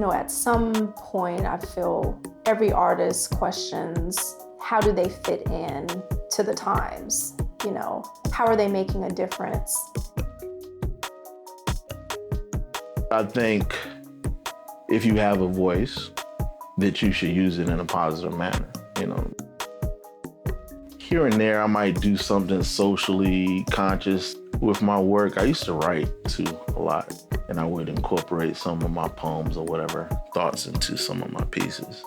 At some point, I feel every artist questions, how do they fit in to the times? How are they making a difference? I think if you have a voice, that you should use it in a positive manner, Here and there, I might do something socially conscious with my work. I used to write too a lot, and I would incorporate some of my poems or whatever thoughts into some of my pieces.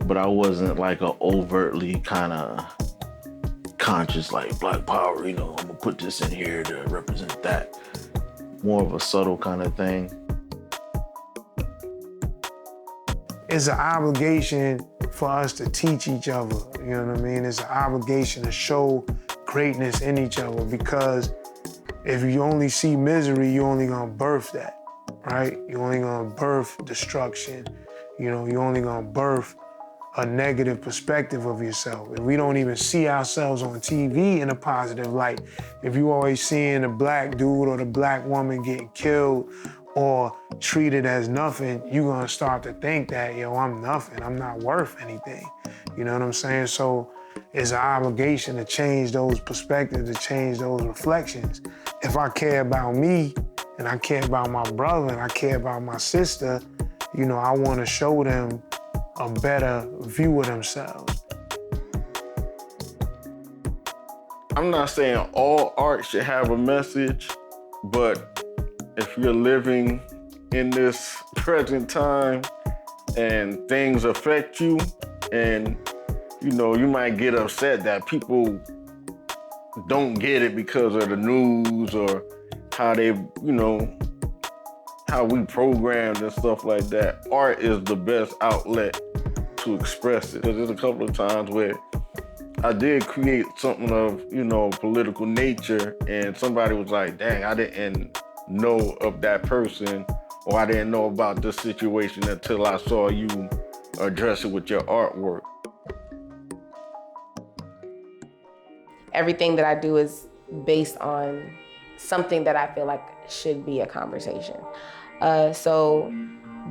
But I wasn't like a overtly kind of conscious, like Black Power, I'm gonna put this in here to represent that. More of a subtle kind of thing. It's an obligation for us to teach each other, you know what I mean? It's an obligation to show greatness in each other, because if you only see misery, you're only gonna birth that, right? You're only gonna birth destruction. You're only gonna birth a negative perspective of yourself. If we don't even see ourselves on TV in a positive light, if you always seeing the black dude or the black woman getting killed or treated as nothing, you're gonna start to think that, I'm nothing, I'm not worth anything. You know what I'm saying? So it's an obligation to change those perspectives, to change those reflections. If I care about me, and I care about my brother, and I care about my sister, I wanna show them a better view of themselves. I'm not saying all art should have a message, but if you're living in this present time and things affect you, and you might get upset that people don't get it because of the news or how they, how we programmed and stuff like that. Art is the best outlet to express it. There's a couple of times where I did create something of, political nature, and somebody was like, dang, I didn't know of that person, or I didn't know about this situation until I saw you address it with your artwork. Everything that I do is based on something that I feel like should be a conversation. So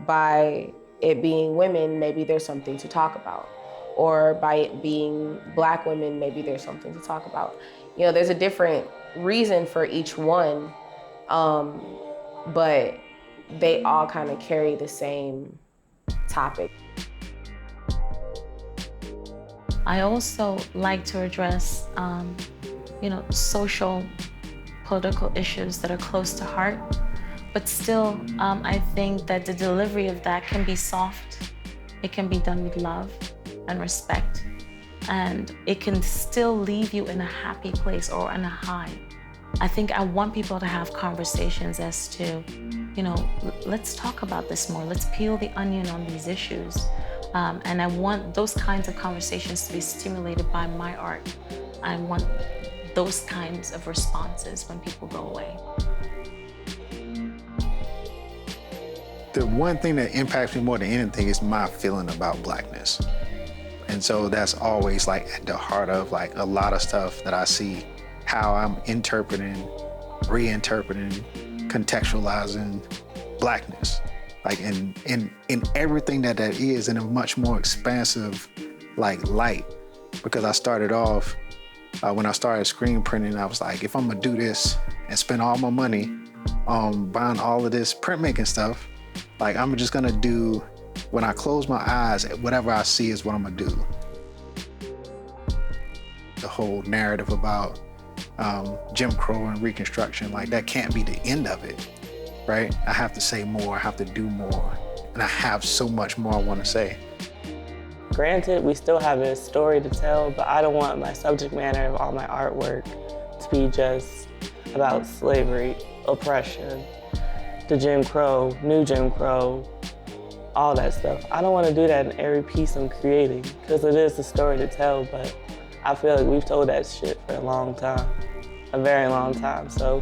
by it being women, maybe there's something to talk about. Or by it being Black women, maybe there's something to talk about. There's a different reason for each one, but they all kind of carry the same topic. I also like to address, social, political issues that are close to heart. But still, I think that the delivery of that can be soft. It can be done with love and respect. And it can still leave you in a happy place or in a high. I think I want people to have conversations as to, let's talk about this more. Let's peel the onion on these issues. And I want those kinds of conversations to be stimulated by my art. I want those kinds of responses when people go away. The one thing that impacts me more than anything is my feeling about Blackness. And so that's always like at the heart of like a lot of stuff that I see, how I'm interpreting, reinterpreting, contextualizing Blackness. Like in everything that is in a much more expansive light. Because I started off, when I started screen printing, I was like, if I'm gonna do this and spend all my money on buying all of this printmaking stuff, like I'm just gonna do, when I close my eyes, whatever I see is what I'm gonna do. The whole narrative about Jim Crow and Reconstruction, like that can't be the end of it, right? I have to say more, I have to do more, and I have so much more I wanna say. Granted, we still have a story to tell, but I don't want my subject matter of all my artwork to be just about slavery, oppression, the Jim Crow, new Jim Crow, all that stuff. I don't want to do that in every piece I'm creating, because it is a story to tell, but I feel like we've told that shit for a long time, a very long time. So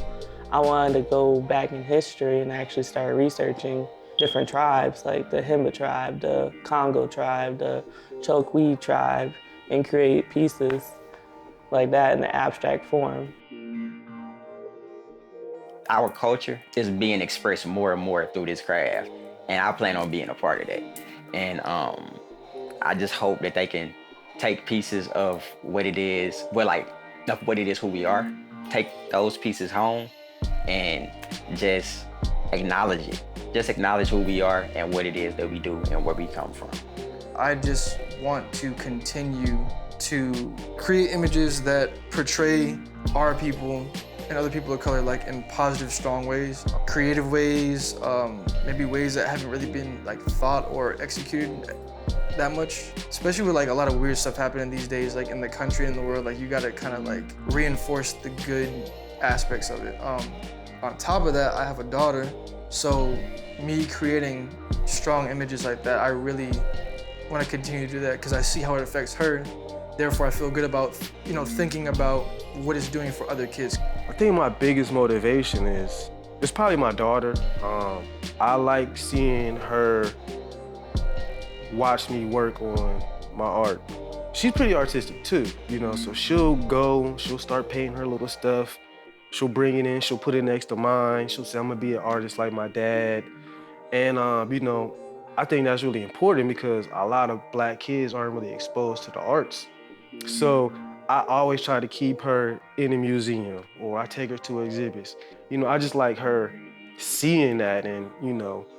I wanted to go back in history and actually start researching different tribes, like the Himba tribe, the Congo tribe, the Chokwe tribe, and create pieces like that in the abstract form. Our culture is being expressed more and more through this craft. And I plan on being a part of that. And I just hope that they can take pieces of what it is, of what it is who we are, take those pieces home and just acknowledge it. Just acknowledge who we are and what it is that we do and where we come from. I just want to continue to create images that portray our people and other people of color like in positive, strong ways, creative ways, maybe ways that haven't really been like thought or executed that much, especially with like a lot of weird stuff happening these days, like in the country and the world. Like you gotta kind of like reinforce the good aspects of it. On top of that, I have a daughter, so me creating strong images like that, I really want to continue to do that because I see how it affects her. Therefore, I feel good about, thinking about what it's doing for other kids. I think my biggest motivation it's probably my daughter. I like seeing her watch me work on my art. She's pretty artistic too, so she'll start painting her little stuff. She'll bring it in, she'll put it next to mine. She'll say, I'm gonna be an artist like my dad. And, I think that's really important because a lot of Black kids aren't really exposed to the arts. So I always try to keep her in a museum or I take her to exhibits. I just like her seeing that and,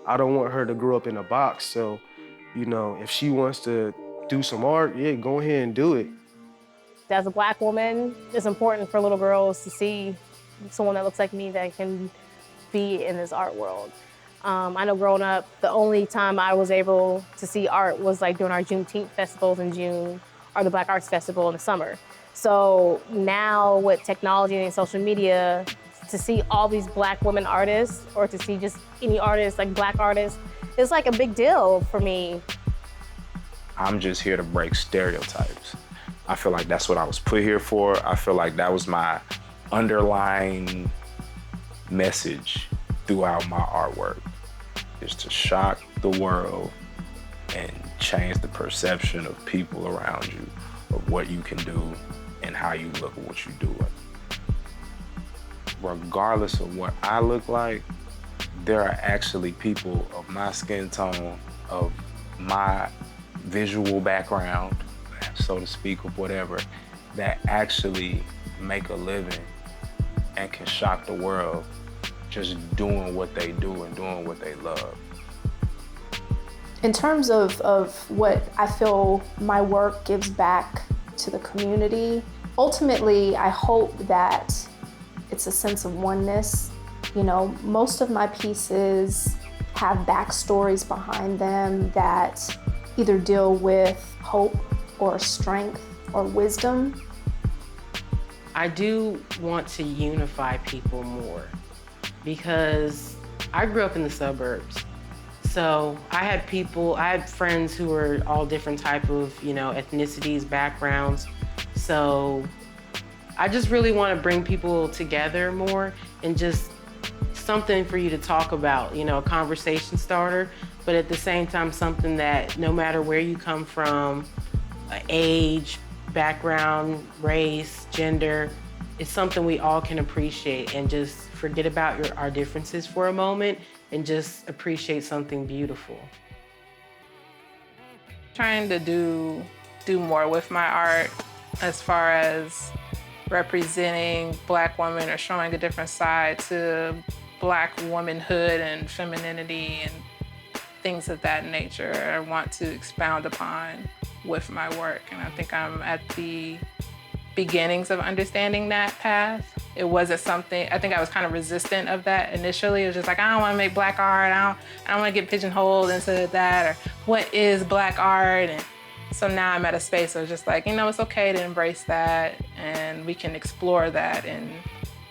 I don't want her to grow up in a box. So, if she wants to do some art, yeah, go ahead and do it. As a Black woman, it's important for little girls to see someone that looks like me that can be in this art world. I know growing up, the only time I was able to see art was like during our Juneteenth festivals in June or the Black Arts Festival in the summer. So now with technology and social media, to see all these Black women artists or to see just any artist, like Black artists, it's like a big deal for me. I'm just here to break stereotypes. I feel like that's what I was put here for. I feel like that was my underlying message throughout my artwork, is to shock the world and change the perception of people around you of what you can do and how you look at what you're doing. Regardless of what I look like, there are actually people of my skin tone, of my visual background, so to speak, or whatever, that actually make a living and can shock the world just doing what they do and doing what they love. In terms of what I feel my work gives back to the community, ultimately, I hope that it's a sense of oneness. Most of my pieces have backstories behind them that either deal with hope or strength or wisdom. I do want to unify people more because I grew up in the suburbs. So I had friends who were all different type of, ethnicities, backgrounds. So I just really want to bring people together more and just something for you to talk about, a conversation starter, but at the same time, something that no matter where you come from, age, background, race, gender, it's something we all can appreciate and just forget about our differences for a moment and just appreciate something beautiful. Trying to do more with my art as far as representing Black women or showing a different side to Black womanhood and femininity and things of that nature I want to expound upon with my work. And I think I'm at the beginnings of understanding that path. It wasn't something, I think I was kind of resistant of that initially. It was just like, I don't want to make Black art. I don't want to get pigeonholed into that, or what is Black art? And so now I'm at a space where it's just like, it's okay to embrace that and we can explore that and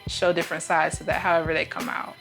show different sides to that however they come out.